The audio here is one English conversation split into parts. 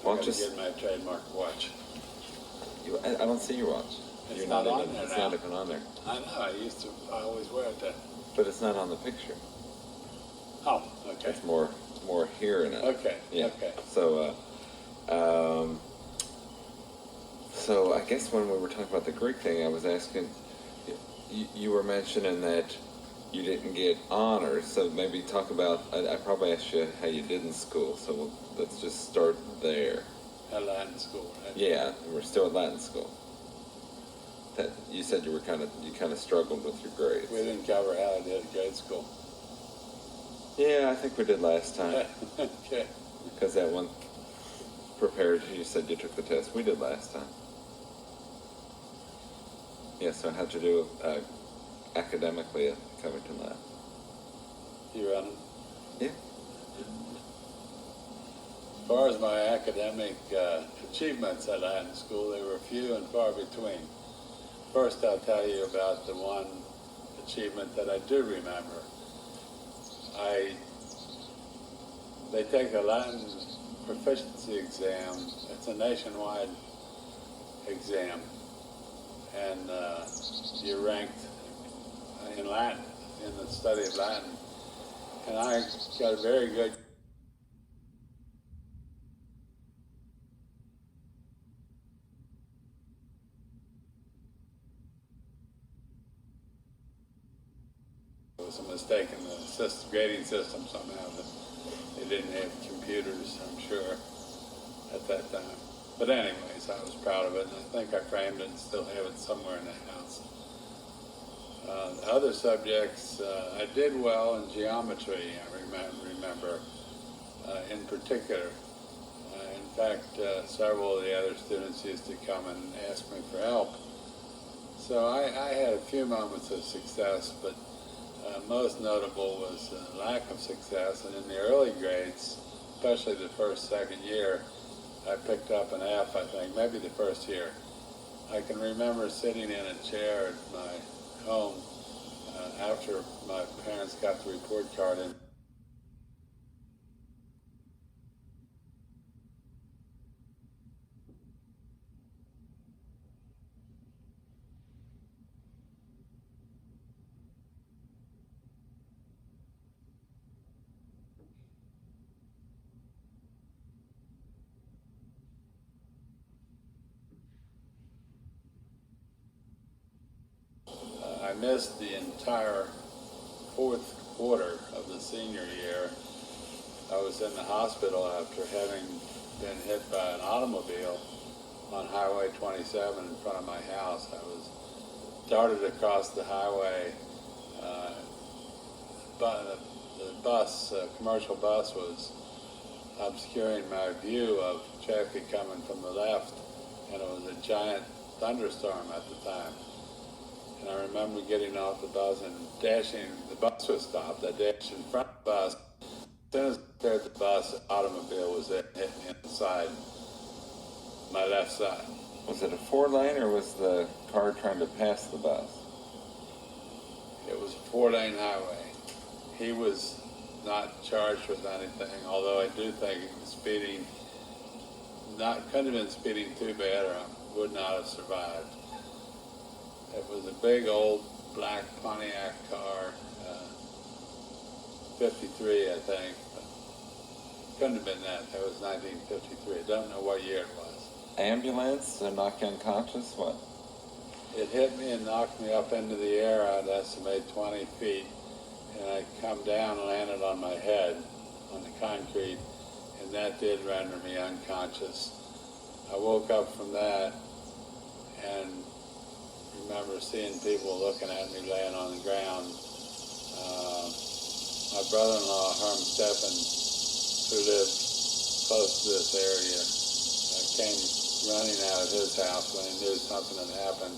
well, gotta just get my trademark watch. I don't see your watch. It's You're not on even, there it's now. not even on there. I know. I always wear it then. But it's not on the picture. Oh, okay. It's more here in it. Okay. Yeah. Okay. So I guess when we were talking about the Greek thing, I was asking, you were mentioning that you didn't get honors, so maybe talk about, I probably asked you how you did in school, so let's just start there. At Latin school, right? Yeah, we're still at Latin school. That you said you kind of struggled with your grades. We didn't cover how I did at grade school. Yeah, I think we did last time. Okay. Because that one prepared, you said you took the test. We did last time. Yeah, so how'd you do academically at Covington Lab? You running? Yeah. As far as my academic achievements at Latin school, they were few and far between. First, I'll tell you about the one achievement that I do remember. They take a Latin proficiency exam. It's a nationwide exam, and you're ranked in Latin, in the study of Latin. And I got a very good There was a mistake in the grading system somehow. That they didn't have computers, I'm sure, at that time. But anyways, I was proud of it, and I think I framed it and still have it somewhere in the house. Other subjects, I did well in geometry, I remember, in particular. In fact, several of the other students used to come and ask me for help. So I had a few moments of success, but most notable was lack of success. And in the early grades, especially the first, second year, I picked up an F, I think, maybe the first year. I can remember sitting in a chair at my home after my parents got the report card in. I missed the entire fourth quarter of the senior year. I was in the hospital after having been hit by an automobile on Highway 27 in front of my house. I was darted across the highway. But the bus, commercial bus, was obscuring my view of traffic coming from the left, and it was a giant thunderstorm at the time. And I remember getting off the bus and dashing. The bus was stopped. I dashed in front of the bus. As soon as I cleared the bus, the automobile was there, hit me in the side, my left side. Was it a 4-lane, or was the car trying to pass the bus? It was a 4-lane highway. He was not charged with anything, although I do think he was speeding. Couldn't have been speeding too bad, or I would not have survived. It was a big old black Pontiac car, 53, I think. But couldn't have been that. That was 1953. I don't know what year it was. Ambulance? Or knock you unconscious? What? It hit me and knocked me up into the air. I'd estimate 20 feet. And I come down and landed on my head on the concrete, and that did render me unconscious. I woke up from that and remember seeing people looking at me laying on the ground. My brother-in-law, Herm Steffen, who lived close to this area, came running out of his house when he knew something had happened,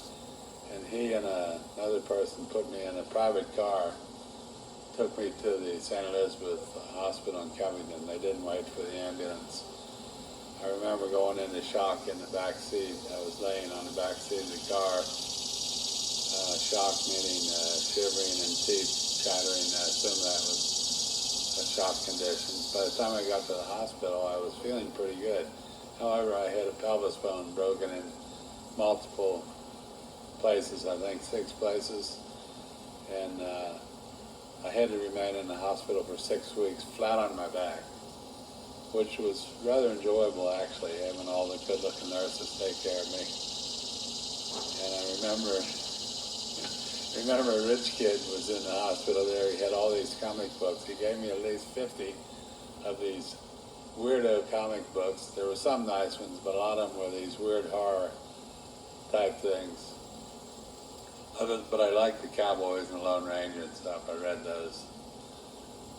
and he and another person put me in a private car, took me to the St. Elizabeth Hospital in Covington. They didn't wait for the ambulance. I remember going into shock in the back seat. I was laying on the back seat of the car. Shock meaning shivering and teeth chattering. I assume that was shock condition. By the time I got to the hospital, I was feeling pretty good. However, I had a pelvis bone broken in multiple places, I think 6 places, and I had to remain in the hospital for 6 weeks flat on my back, which was rather enjoyable actually, having all the good-looking nurses take care of me. And I remember a rich kid was in the hospital there. He had all these comic books. He gave me at least 50 of these weirdo comic books. There were some nice ones, but a lot of them were these weird horror type things. But I liked the Cowboys and the Lone Ranger and stuff. I read those.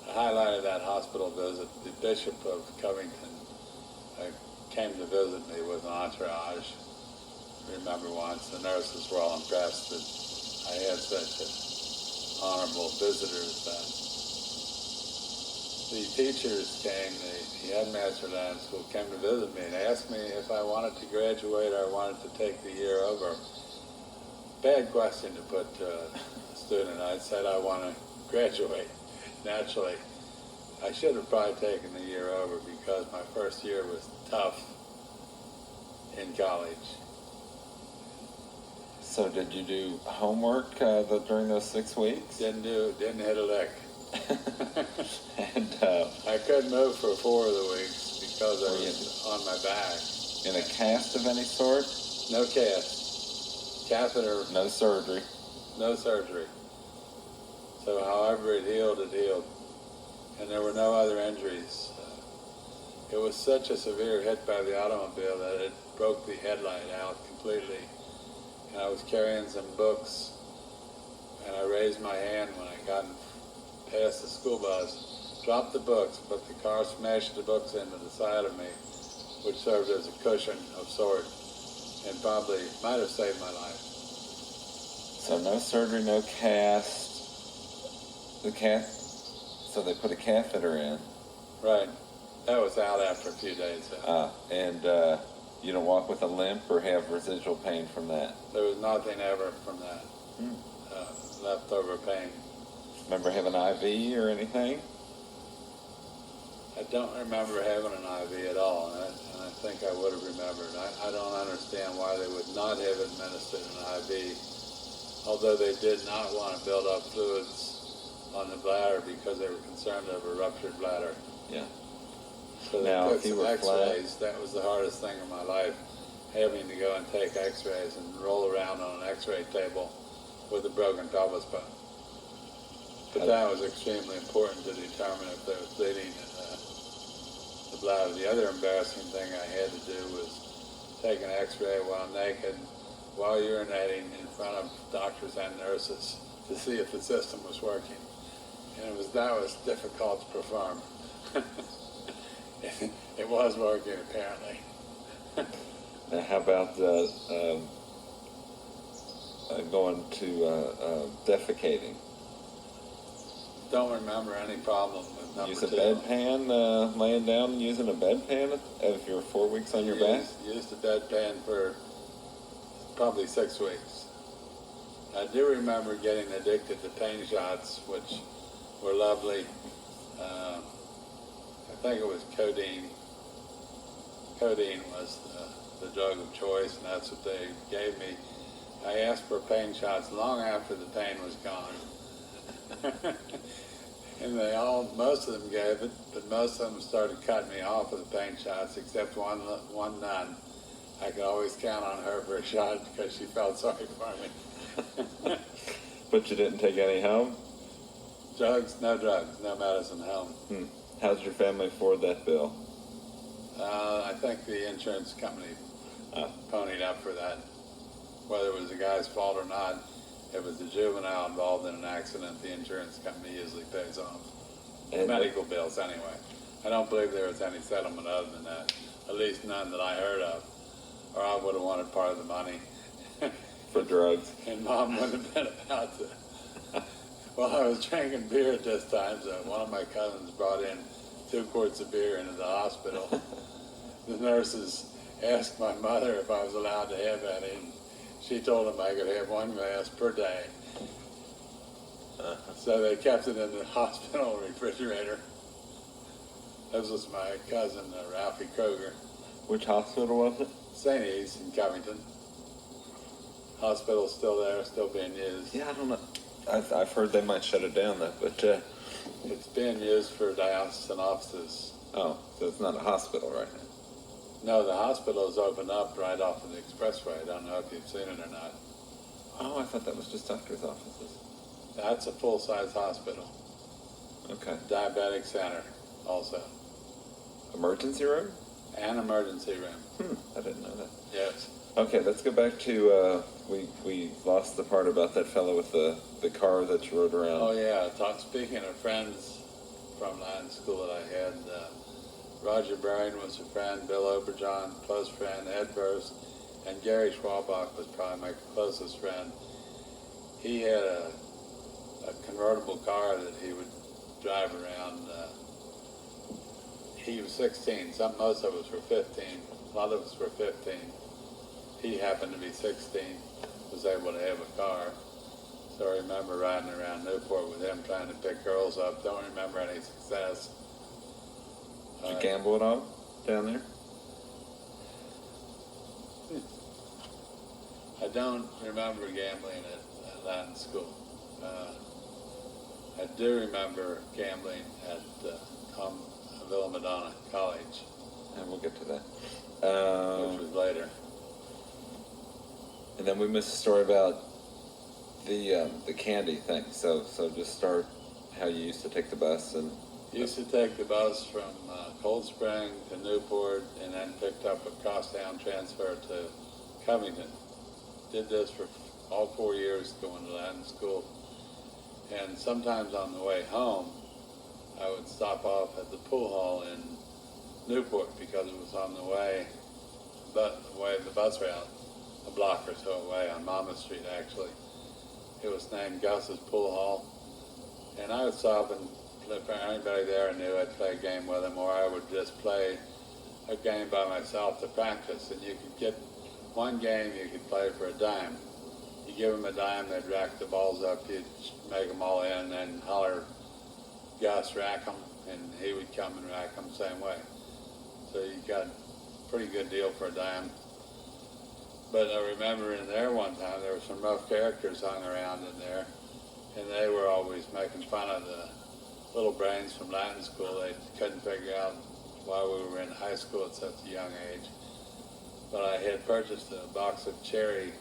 I highlighted that hospital visit. The Bishop of Covington came to visit me with an entourage. I remember once the nurses were all impressed that I had such honorable visitors then. The teachers came, the headmaster of that school came to visit me and asked me if I wanted to graduate or I wanted to take the year over. Bad question to put to a student. I said I want to graduate. Naturally, I should have probably taken the year over because my first year was tough in college. So did you do homework during those 6 weeks? Didn't hit a lick. And I couldn't move for 4 of the weeks because I was on my back. in a cast of any sort? No cast. Catheter. No surgery. No surgery. So however it healed, it healed. And there were no other injuries. It was such a severe hit by the automobile that it broke the headlight out completely. And I was carrying some books, and I raised my hand when I got past the school bus, dropped the books, but the car smashed the books into the side of me, which served as a cushion of sorts, and probably might have saved my life. So no surgery, no cast. So they put a catheter in. Right. That was out after a few days. And you don't walk with a limp or have residual pain from that? There was nothing ever from that. Leftover pain. Remember having an IV or anything? I don't remember having an IV at all, and I think I would have remembered. I don't understand why they would not have administered an IV, although they did not want to build up fluids on the bladder because they were concerned of a ruptured bladder. Yeah. So they Now, took if you some were x-rays. That was the hardest thing in my life, having to go and take x-rays and roll around on an x-ray table with a broken pelvis bone. But that was extremely important to determine if there was bleeding in the bladder. The other embarrassing thing I had to do was take an x-ray while naked, while urinating in front of doctors and nurses to see if the system was working. And that was difficult to perform. It was working, apparently. Now, how about going to defecating? Don't remember any problem with number Use a 2. bedpan, laying down and using a bedpan if you're 4 weeks on your back? Used a bedpan for probably 6 weeks. I do remember getting addicted to pain shots, which were lovely. I think it was codeine. Codeine was the drug of choice, and that's what they gave me. I asked for pain shots long after the pain was gone. And most of them gave it, but most of them started cutting me off of the pain shots, except one nun. I could always count on her for a shot because she felt sorry for me. But you didn't take any home? No drugs, no medicine home. How's your family afford that bill? I think the insurance company ponied up for that. Whether it was the guy's fault or not, if it's a juvenile involved in an accident, the insurance company usually pays off. Medical bills, anyway. I don't believe there was any settlement other than that. At least none that I heard of. Or I would have wanted part of the money. For drugs? And Mom wouldn't have been about to. Well, I was drinking beer at this time, so one of my cousins brought in 2 quarts of beer into the hospital. The nurses asked my mother if I was allowed to have any, and she told them I could have 1 glass per day. So they kept it in the hospital refrigerator. This was my cousin, Ralphie Kroger. Which hospital was it? St. E's in Covington. Hospital's still there, still being used. Yeah, I don't know. I've heard they might shut it down though, but It's being used for diocesan offices. oh, so it's not a hospital right now. No, the hospital is opened up right off of the expressway. I don't know if you've seen it or not. Oh, I thought that was just doctor's offices. That's a full-size hospital. Okay. Diabetic center also. Emergency room? An emergency room. I didn't know that. Yes. Okay, let's go back to, we lost the part about that fellow with the car that you rode around. Oh yeah, speaking of friends from Latin school that I had, Roger Bering was a friend, Bill Oberjohn, close friend, Ed Burst, and Gary Schwabach was probably my closest friend. He had a convertible car that he would drive around. He was 16, most of us were 15, a lot of us were 15. He happened to be 16, was able to have a car. So I remember riding around Newport with him trying to pick girls up. Don't remember any success. Did you gamble at all down there? I don't remember gambling at Latin school. I do remember gambling at Villa Madonna College. And we'll get to that. Which was later. And then we missed a story about the candy thing. So just start how you used to take the bus and. Used to take the bus from Cold Spring to Newport and then picked up a crosstown transfer to Covington. Did this for all 4 years going to Latin school. And sometimes on the way home, I would stop off at the pool hall in Newport because it was on the way the bus route, a block or so away on Monmouth Street actually. It was named Gus's Pool Hall. And I would stop and if anybody there knew, I'd play a game with them, or I would just play a game by myself to practice. And you could get one game you could play for a dime. You give them a dime, they'd rack the balls up, you'd make them all in, and then holler, Gus, rack them, and he would come and rack them the same way. So you got a pretty good deal for a dime. But I remember in there one time, there were some rough characters hung around in there, and they were always making fun of the little brains from Latin school. They couldn't figure out why we were in high school at such a young age. But I had purchased a box of cherry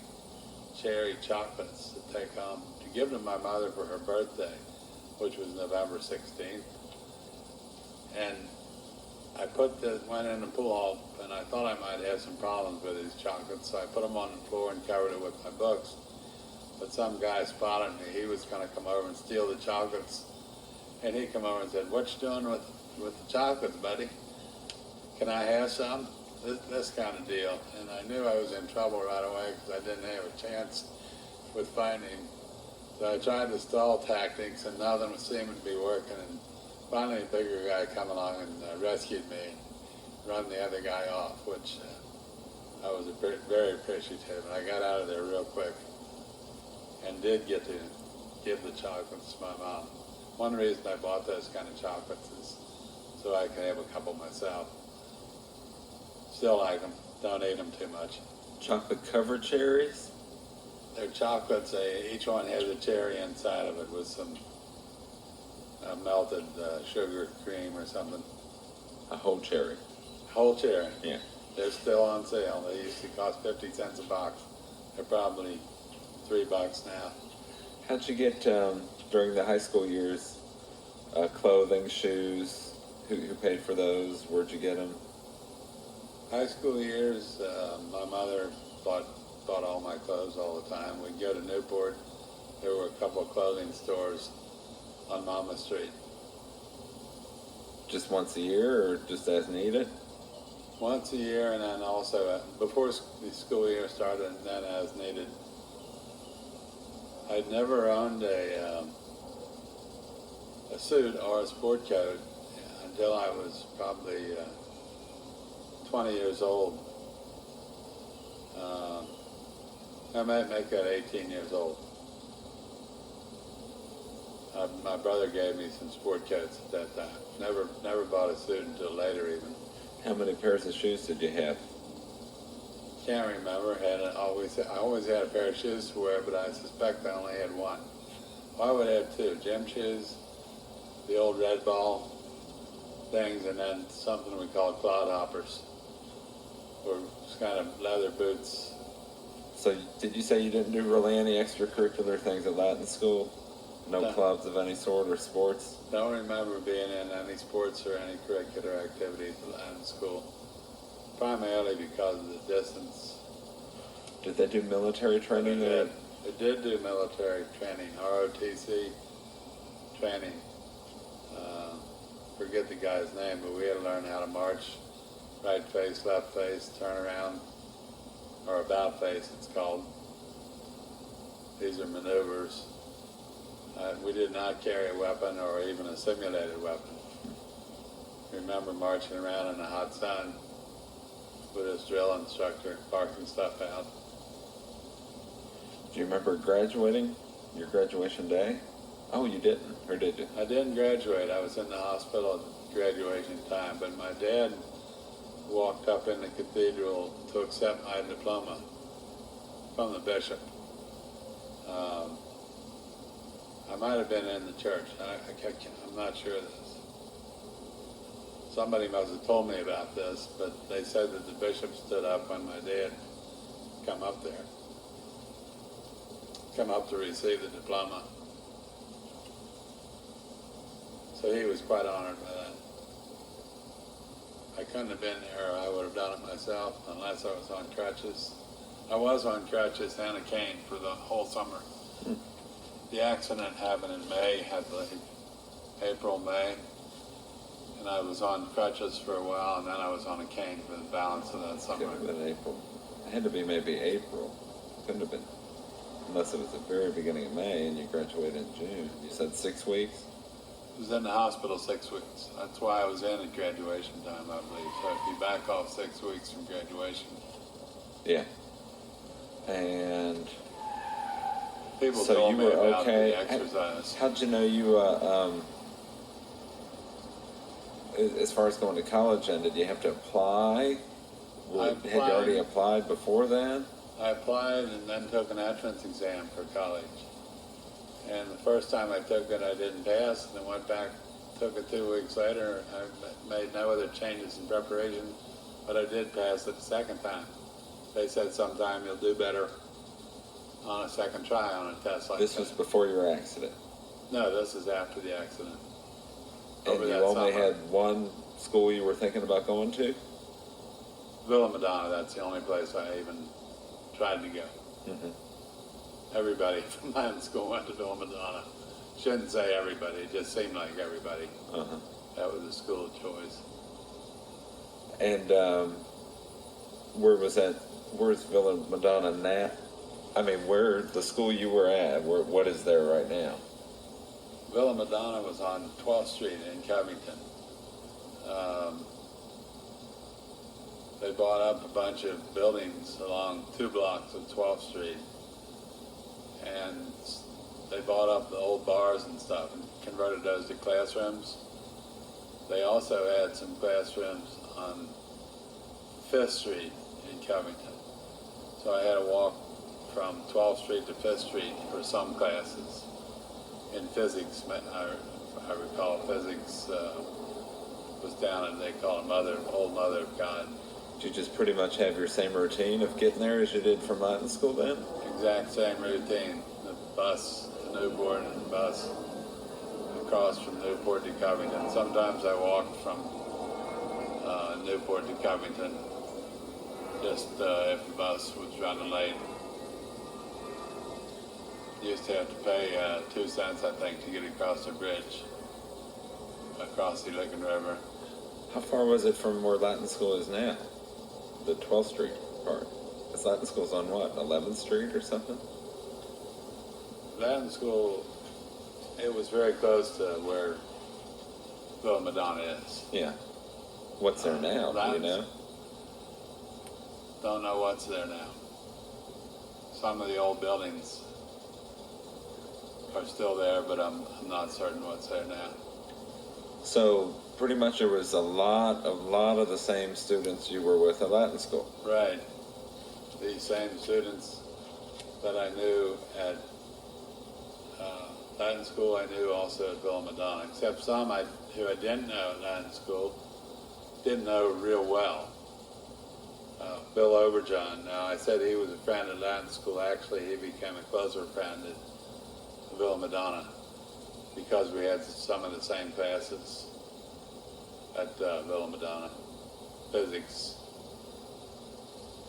chocolates to take home to give to my mother for her birthday, which was November 16th. And I went in the pool hall, and I thought I might have some problems with these chocolates, so I put them on the floor and covered it with my books. But some guy spotted me. He was going to come over and steal the chocolates. And he come over and said, "What you doing with the chocolates, buddy? Can I have some?" This kind of deal. And I knew I was in trouble right away because I didn't have a chance with finding him. So I tried the stall tactics, and nothing seemed to be working. And finally, a bigger guy come along and rescued me and run the other guy off, which I was very appreciative. And I got out of there real quick and did get to give the chocolates to my mom. One reason I bought those kind of chocolates is so I can have a couple myself. Still like them. Don't eat them too much. Chocolate covered cherries? They're chocolates. Each one has a cherry inside of it with some melted sugar cream or something. A whole cherry. Whole cherry. Yeah. They're still on sale. They used to cost 50 cents a box. They're probably $3 now. How'd you get, during the high school years, clothing, shoes? Who paid for those? Where'd you get them? High school years, my mother bought all my clothes all the time. We'd go to Newport. There were a couple of clothing stores on Monmouth Street. Just once a year, or just as needed? Once a year, and then also before the school year started, and then as needed. I'd never owned a suit or a sport coat until I was probably 20 years old. I might make that 18 years old. My brother gave me some sport coats at that time. Never bought a suit until later even. How many pairs of shoes did you have? Can't remember. I always had a pair of shoes to wear, but I suspect I only had one. Well, I would have two: gym shoes, the old red ball things, and then something we call clod hoppers, or kind of leather boots. So did you say you didn't do really any extracurricular things at Latin school? No No. clubs of any sort or sports? Don't remember being in any sports or any curricular activities in school, primarily because of the distance. Did they do military training there? It did do military training, ROTC training. Forget the guy's name, but we had to learn how to march, right face, left face, turn around, or about face it's called. These are maneuvers. We did not carry a weapon or even a simulated weapon. Remember marching around in the hot sun with his drill instructor, barking stuff out. Do you remember graduating? Your graduation day? Oh, you didn't, or did you? I didn't graduate. I was in the hospital at graduation time, but my dad walked up in the cathedral to accept my diploma from the bishop. I might have been in the church. I'm not sure of this. Somebody must have told me about this, but they said that the bishop stood up when my dad come up to receive the diploma. So he was quite honored by that. I couldn't have been there, or I would have done it myself, unless I was on crutches. I was on crutches and a cane for the whole summer. The accident happened in May, I believe, April, May, and I was on crutches for a while, and then I was on a cane for the balance of that summer. Could have been April. It had to be maybe April. Couldn't have been, unless it was the very beginning of May and you graduated in June. You said 6 weeks? I was in the hospital 6 weeks. That's why I was in at graduation time, I believe. So if you back off 6 weeks from graduation. Yeah. And People so told you me were about okay. the exercise. How'd you know you, as far as going to college, then, did you have to apply? Had you already applied before then? I applied and then took an entrance exam for college. And the first time I took it, I didn't pass, and then went back, took it 2 weeks later. I made no other changes in preparation, but I did pass it the second time. They said sometime you'll do better on a second try on a test like that. This was before your accident? No, this is after the accident. And you only had one school you were thinking about going to? Villa Madonna, that's the only place I even tried to go. Mm-hmm. Everybody from my school went to Villa Madonna. Shouldn't say everybody, it just seemed like everybody. Uh-huh. That was a school of choice. And where's Villa Madonna now? I mean, where the school you were at, what is there right now? Villa Madonna was on 12th Street in Covington. They bought up a bunch of buildings along 2 blocks of 12th Street. And they bought up the old bars and stuff and converted those to classrooms. They also had some classrooms on 5th Street in Covington. So I had to walk from 12th Street to 5th Street for some classes. In physics, I recall physics was down and they call it Old Mother of God. Did you just pretty much have your same routine of getting there as you did from Latin school then? Exact same routine. The bus to Newport and the bus across from Newport to Covington. Sometimes I walked from Newport to Covington just if the bus was running late. Used to have to pay 2 cents, I think, to get across the bridge, across the Licking River. How far was it from where Latin school is now? The 12th Street part? Because Latin school's on what, 11th Street or something? Latin school, it was very close to where Villa Madonna is. Yeah. What's there now, do you know? Don't know what's there now. Some of the old buildings are still there, but I'm not certain what's there now. So pretty much there was a lot of the same students you were with at Latin school. Right. The same students that I knew at Latin school, I knew also at Villa Madonna, except some who I didn't know at Latin school, didn't know real well. Bill Overjohn, now I said he was a friend at Latin school. Actually, he became a closer friend at Villa Madonna because we had some of the same classes at Villa Madonna. Physics.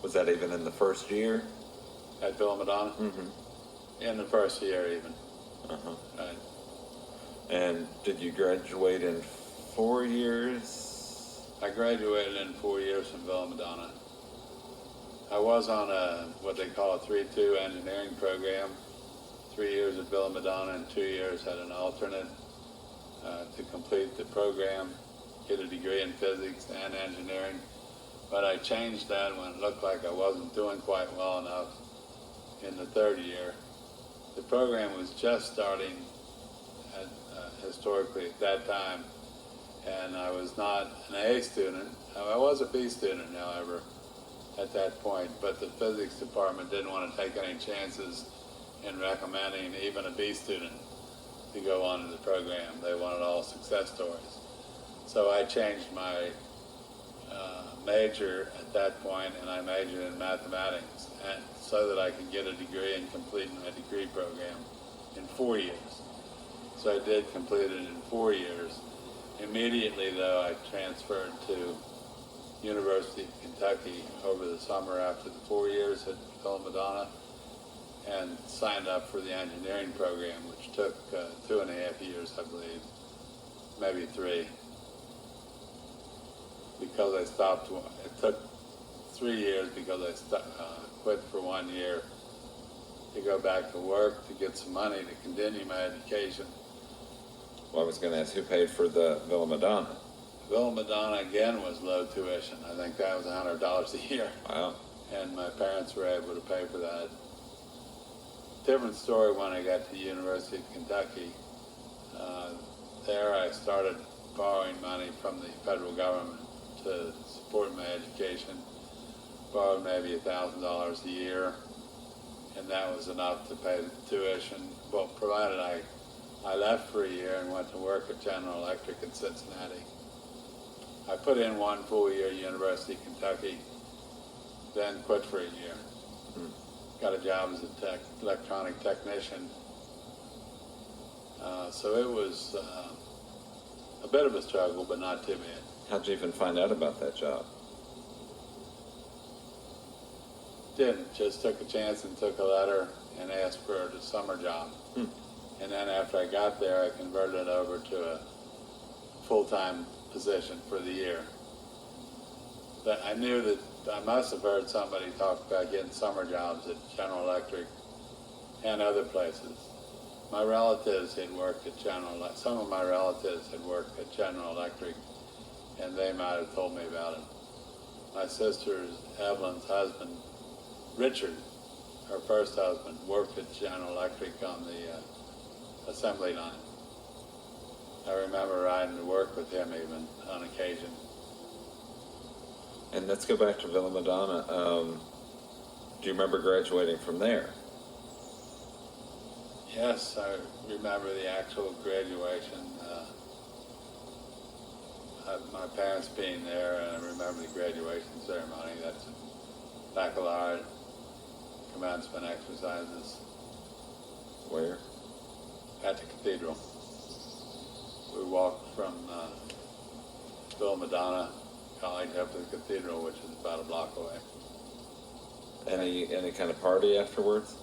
Was that even in the first year? At Villa Madonna? Mm-hmm. In the first year even. Uh-huh. Right. And did you graduate in 4 years? I graduated in 4 years from Villa Madonna. I was on what they call a 3-2 engineering program, 3 years at Villa Madonna and 2 years at an alternate to complete the program, get a degree in physics and engineering. But I changed that when it looked like I wasn't doing quite well enough in the third year. The program was just starting historically at that time, and I was not an A student. I was a B student, however, at that point, but the physics department didn't want to take any chances in recommending even a B student to go on to the program. They wanted all success stories. So I changed my major at that point, and I majored in mathematics, and so that I could get a degree and complete my degree program in 4 years. So I did complete it in 4 years. Immediately, though, I transferred to University of Kentucky over the summer after the 4 years at Villa Madonna and signed up for the engineering program, which took 2.5 years, I believe, maybe 3. Because I stopped, it took 3 years because I quit for 1 year to go back to work to get some money to continue my education. Well, I was going to ask who paid for the Villa Madonna. Villa Madonna again was low tuition. I think that was $100 a year. Wow. And my parents were able to pay for that. Different story when I got to the University of Kentucky. There I started borrowing money from the federal government to support my education. Borrowed maybe $1,000 a year, and that was enough to pay the tuition. Well, provided I left for a year and went to work at General Electric in Cincinnati. I put in 1 full year at University of Kentucky, then quit for a year. Got a job as a electronic technician. So it was a bit of a struggle, but not too bad. How'd you even find out about that job? Didn't. Just took a chance and took a letter and asked for a summer job. And then after I got there, I converted it over to a full-time position for the year. But I knew that I must have heard somebody talk about getting summer jobs at General Electric and other places. My relatives had worked at General Electric. Some of my relatives had worked at General Electric, and they might have told me about it. My sister's, Evelyn's husband, Richard, her first husband, worked at General Electric on the assembly line. I remember riding to work with him even on occasion. And let's go back to Villa Madonna. Do you remember graduating from there? Yes, I remember the actual graduation. My parents being there, and I remember the graduation ceremony. That's baccalaureate commencement exercises. Where? At the cathedral. We walked from Villa Madonna College up to the cathedral, which is about a block away. Any kind of party afterwards?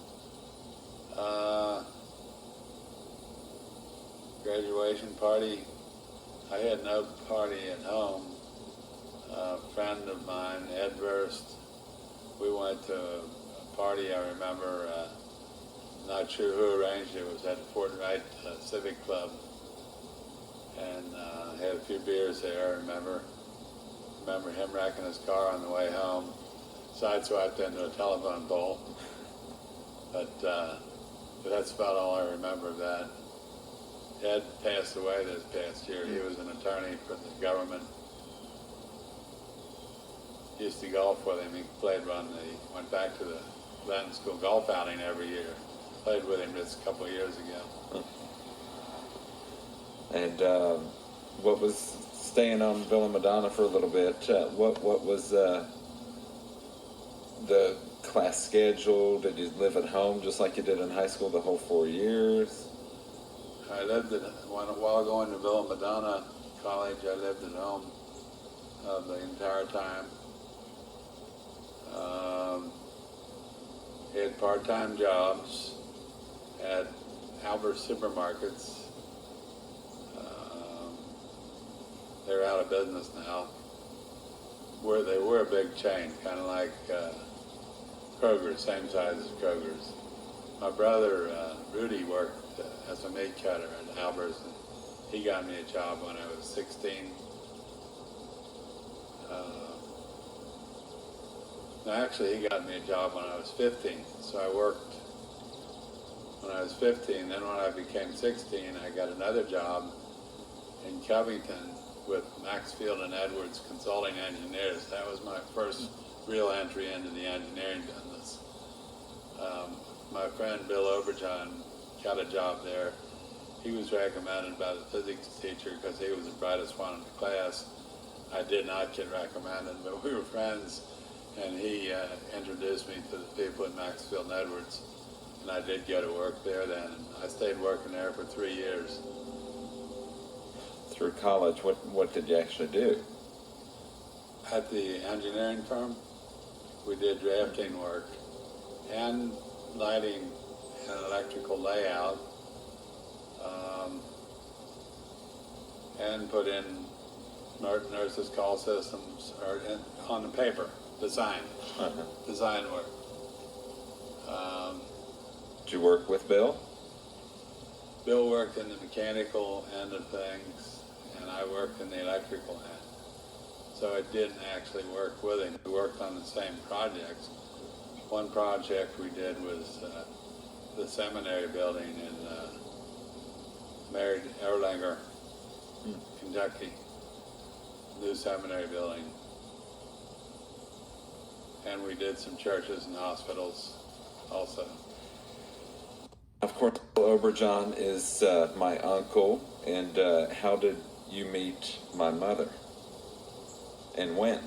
Graduation party. I had no party at home. A friend of mine, Ed Verst, we went to a party, I remember, not sure who arranged it. It was at Fort Wright Civic Club. And had a few beers there, I remember. Remember him wrecking his car on the way home, sideswiped into a telephone pole. But But that's about all I remember of that. Ed passed away this past year. He was an attorney for the government. Used to golf with him. He went back to the Latin School golf outing every year. Played with him just a couple of years ago. And what was, staying on Villa Madonna for a little bit, what was the class schedule? Did you live at home just like you did in high school the whole 4 years? I lived while going to Villa Madonna College, I lived at home the entire time. Had part-time jobs at Albert supermarkets. They're out of business now. They were a big chain, kind of like Kroger's, same size as Kroger's. My brother Rudy worked as a meat cutter at Albert's. And he got me a job when I was 16. No, actually, he got me a job when I was 15. So I worked when I was 15. Then when I became 16, I got another job in Covington with Maxfield and Edwards Consulting Engineers. That was my first real entry into the engineering business. My friend Bill Overjohn got a job there. He was recommended by the physics teacher because he was the brightest one in the class. I did not get recommended, but we were friends, and he introduced me to the people at Maxfield and Edwards, and I did go to work there then. I stayed working there for 3 years. Through college, what did you actually do? At the engineering firm, we did drafting work and lighting and electrical layout, and put in nurses' call systems on the paper, design work. Did you work with Bill? Bill worked in the mechanical end of things, and I worked in the electrical end. So I didn't actually work with him. We worked on the same projects. One project we did was the seminary building in Mary Erlanger, Kentucky. New seminary building. And we did some churches and hospitals also. Of course, Bill Oberjohn is my uncle, and how did you meet my mother? And when?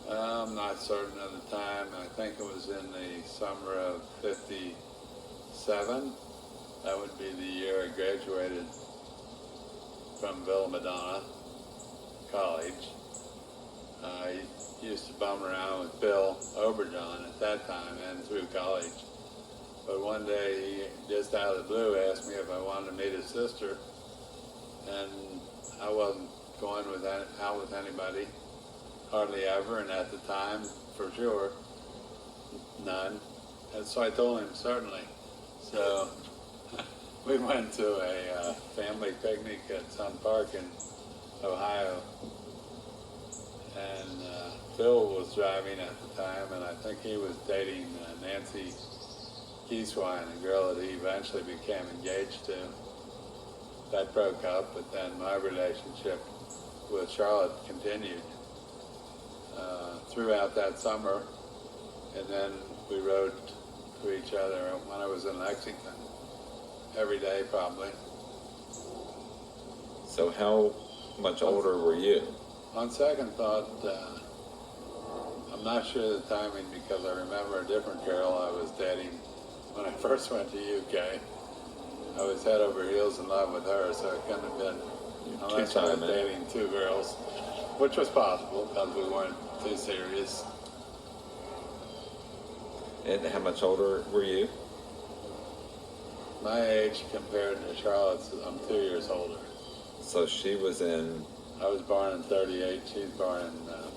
I'm not certain of the time. I think it was in the summer of '57. That would be the year I graduated from Villa Madonna College. I used to bum around with Bill Oberjohn at that time and through college. But one day, he just out of the blue asked me if I wanted to meet his sister, and I wasn't going out with anybody, hardly ever, and at the time, for sure, none. And so I told him, certainly. So we went to a family picnic at some park in Ohio, and Phil was driving at the time, and I think he was dating Nancy Keeswine, a girl that he eventually became engaged to. That broke up, but then my relationship with Charlotte continued throughout that summer, and then we wrote to each other when I was in Lexington, every day probably. So how much older were you? On second thought, I'm not sure of the timing because I remember a different girl I was dating when I first went to UK. I was head over heels in love with her, so it couldn't have been unless I was dating two girls, which was possible because we weren't too serious. And how much older were you? My age compared to Charlotte's, I'm 2 years older. So she was in... I was born in 38, she's born in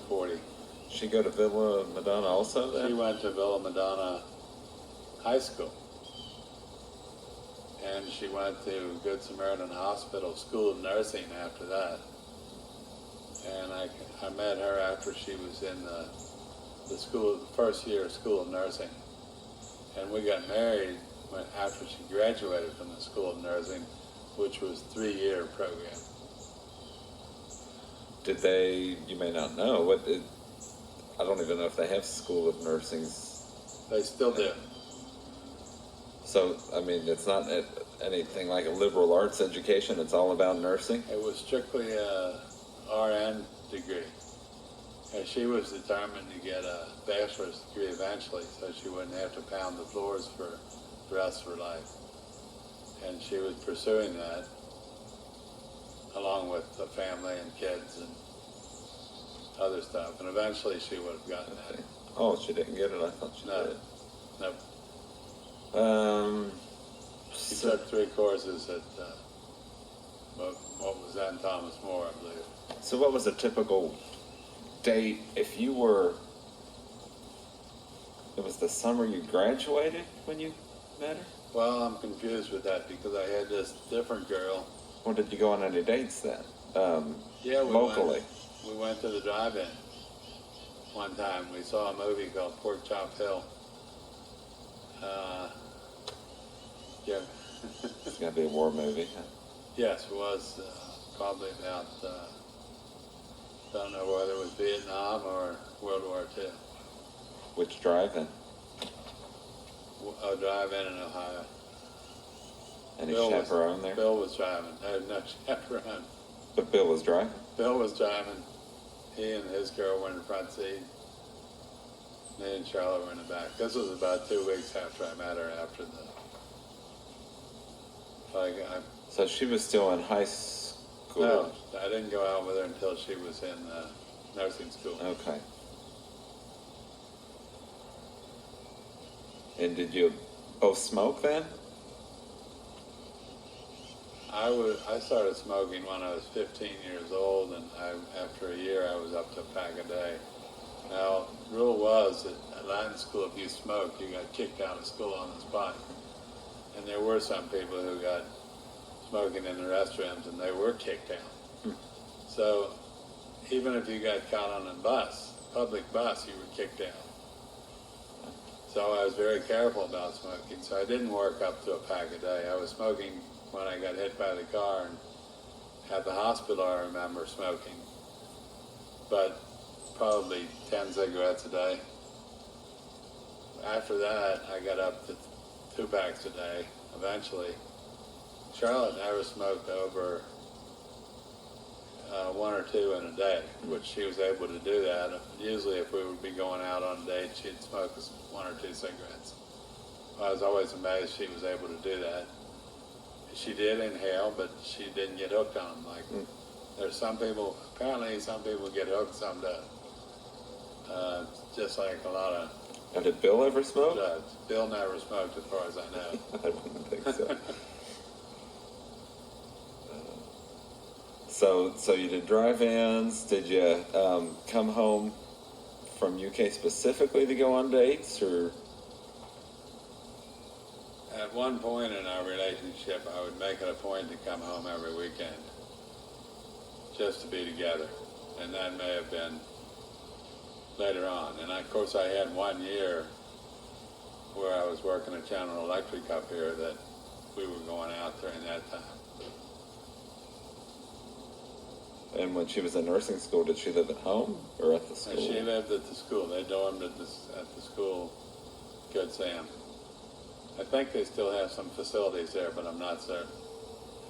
40. She go to Villa Madonna also then? She went to Villa Madonna High School. And she went to Good Samaritan Hospital School of Nursing after that. And I met her after she was in the school, first year of School of Nursing. And we got married after she graduated from the School of Nursing, which was a 3-year program. Did they? You may not know. I don't even know if they have School of Nursing's. They still do. So, I mean, it's not anything like a liberal arts education. It's all about nursing. It was strictly a RN degree. And she was determined to get a bachelor's degree eventually, so she wouldn't have to pound the floors for the rest of her life. And she was pursuing that, along with the family and kids and other stuff. And eventually she would have gotten that. Oh, she didn't get it? I thought she did. No. She So, took 3 courses at what was then Thomas More, I believe. so what was a typical date if you were, it was the summer you graduated when you met her? Well, I'm confused with that because I had this different girl. Or did you go on any dates then? Yeah, Locally? We went to the drive-in one time. We saw a movie called Pork Chop Hill. Yeah. It's got to be a war movie. Huh? Yes, it was probably about, don't know whether it was Vietnam or World War II. Which drive-in? A drive-in in Ohio. Any chaperone there? Bill was driving. I had no chaperone. But Bill was driving? Bill was driving. He and his girl were in the front seat. Me and Charlotte were in the back. This was about 2 weeks after I met her, after the... So she was still in high school? No, I didn't go out with her until she was in nursing school. Okay. And did you both smoke then? I started smoking when I was 15 years old, and after a year I was up to a pack a day. Now, the rule was that at Latin school, if you smoked, you got kicked out of school on the spot. And there were some people who got smoking in the restrooms, and they were kicked out. So even if you got caught on a bus, public bus, you were kicked out. So I was very careful about smoking. So I didn't work up to a pack a day. I was smoking when I got hit by the car, and at the hospital I remember smoking, but probably 10 cigarettes a day. After that, I got up to 2 packs a day, eventually. Charlotte never smoked over 1 or 2 in a day, which she was able to do that. Usually if we would be going out on a date, she'd smoke 1 or 2 cigarettes. I was always amazed she was able to do that. She did inhale, but she didn't get hooked on them. Like, there's some people, apparently some people get hooked, some don't. Just like a lot of... And did Bill ever smoke? Drugs. Bill never smoked as far as I know. I wouldn't think so. So you did drive-ins. Did you come home from UK specifically to go on dates, or? At one point in our relationship, I would make it a point to come home every weekend, just to be together. And that may have been later on. And of course I had 1 year where I was working at General Electric up here that we were going out during that time. And when she was in nursing school, did she live at home or at the school? And she lived at the school. They dormed at the school, Good Sam. I think they still have some facilities there, but I'm not certain.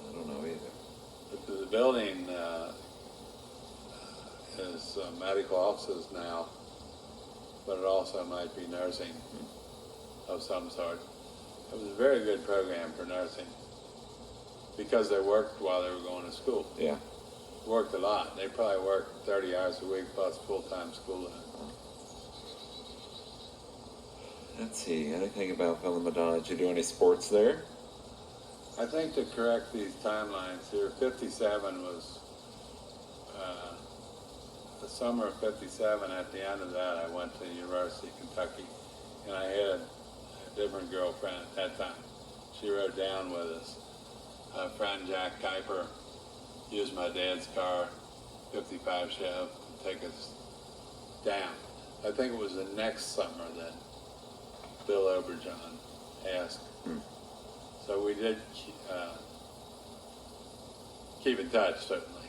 I don't know either. The building is medical offices now, but it also might be nursing of some sort. It was a very good program for nursing because they worked while they were going to school. Yeah. Worked a lot. They probably worked 30 hours a week plus full-time schooling. Let's see, anything about Villa Madonna? Did you do any sports there? I think to correct these timelines here, 57 was the summer of 57. At the end of that, I went to University of Kentucky, and I had a different girlfriend at that time. She rode down with us. A friend, Jack Kuiper, used my dad's car, 55 Chev, to take us down. I think it was the next summer that Bill Oberjohn asked So we did keep in touch, certainly,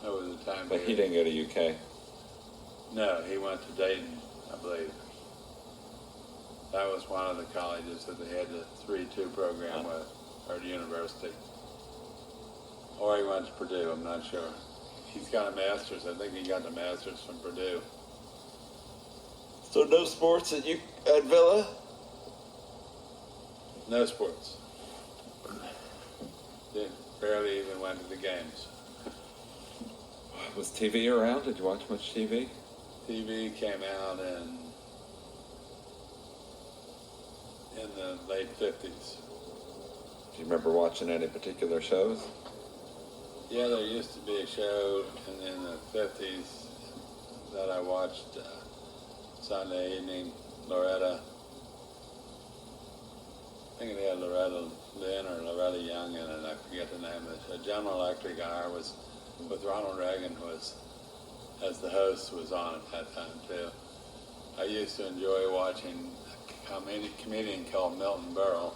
over the time. But he didn't go to UK. No, he went to Dayton, I believe. That was one of the colleges that they had the 3-2 program with, or the university. Or he went to Purdue, I'm not sure. He's got a master's. I think he got the master's from Purdue. So no sports at Villa? No sports. Barely even went to the games. Was TV around? Did you watch much TV? TV came out in the late 50s. Do you remember watching any particular shows? Yeah, there used to be a show in the 50s that I watched Sunday evening, Loretta. I think it had Loretta Lynn or Loretta Young in it, I forget the name of it. The General Electric hour was with Ronald Reagan as the host was on at that time too. I used to enjoy watching a comedian called Milton Berle.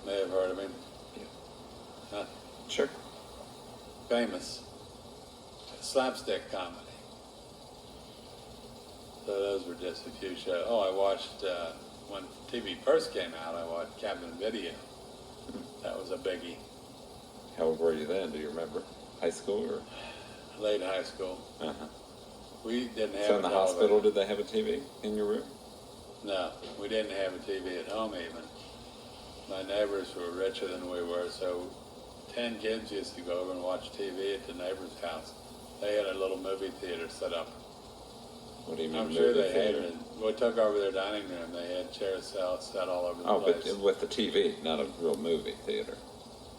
May have heard of him. Yeah. Huh? Sure. Famous slapstick comedy. So those were just a few shows. Oh, I watched, when TV first came out, I watched Cabin Video. That was a biggie. How old were you then? Do you remember? High school or? Late high school. Uh-huh. We didn't have So in the a hospital, television. did they have a TV in your room? No, we didn't have a TV at home even. My neighbors were richer than we were, so 10 kids used to go over and watch TV at the neighbor's house. They had a little movie theater set up. What do you mean? I'm sure movie they theater? hated it. We took over their dining room. They had chairs set all over the Oh, place. but with the TV, not a real movie theater.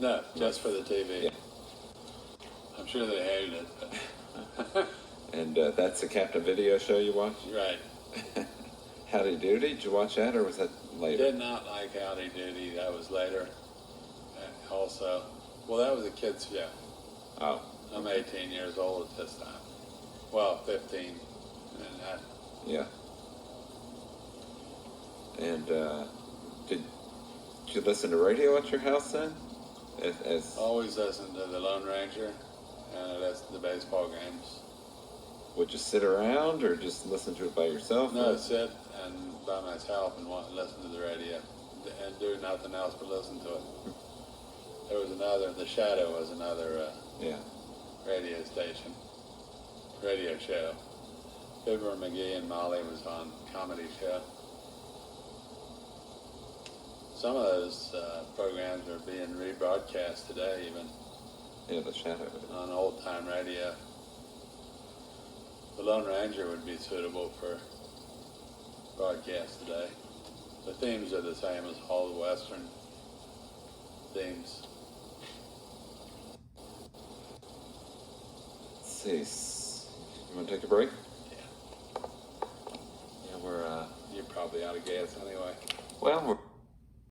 No, just for the TV. Yeah. I'm sure they hated it. But And that's the Captain Video show you watched? right. Howdy Doody? Did you watch that, or was that later? Did not like Howdy Doody. That was later. Also, well, that was a kid's show. Oh, I'm 18 years old at this time. Well, 15. And that, yeah. And did you listen to radio at your house then? As always listened to the Lone Ranger and listen to the baseball games. would you sit around or just listen to it by yourself? No, sit and by myself and listen to the radio and do nothing else but listen to it. There was another, The Shadow was another Yeah. radio show. Fibber McGee and Molly was on comedy show. Some of those programs are being rebroadcast today, even Yeah, The Shadow. on old-time radio. The Lone Ranger would be suitable for broadcast today. The themes are the same as all the Western themes. Let's see. You want to take a break? Yeah. Yeah, we're You're probably out of gas anyway. well, we're